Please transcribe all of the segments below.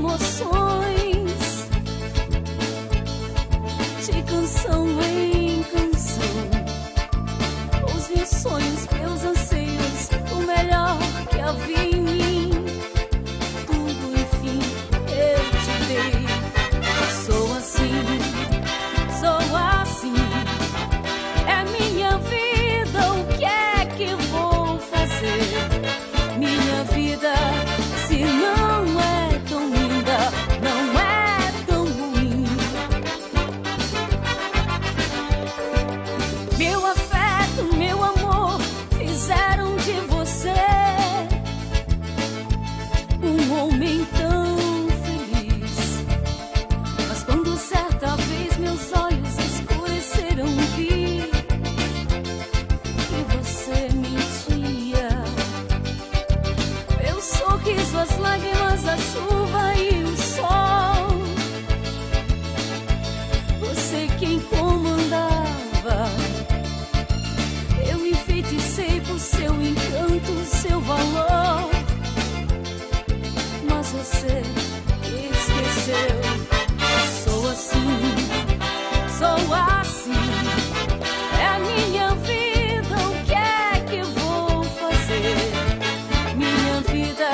emoções, de canção em canção, os meus sonhos, meus anseios, o melhor que havia em mim, tudo enfim eu te dei. Sou assim, é minha vida, o que é que vou fazer? Minha vida, se não é tão linda, não é tão ruim. Meu afeto, meu amor, fizeram de você um homem tão feliz. Mas quando certa vez meus olhos escureceram, vi que você mentia. Meu sorriso, as lágrimas, a chuva e o sol, você quem comandava. Eu enfeiticei por seu encanto, seu valor, mas você esqueceu. Sou assim, é a minha vida, o que é que vou fazer? Minha vida,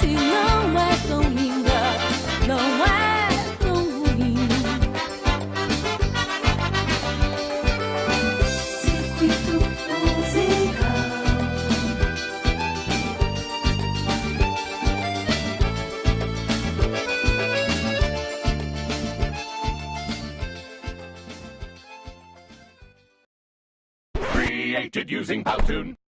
se não é tão linda, não é tão ruim. Circuito musical. Created using Powtoon.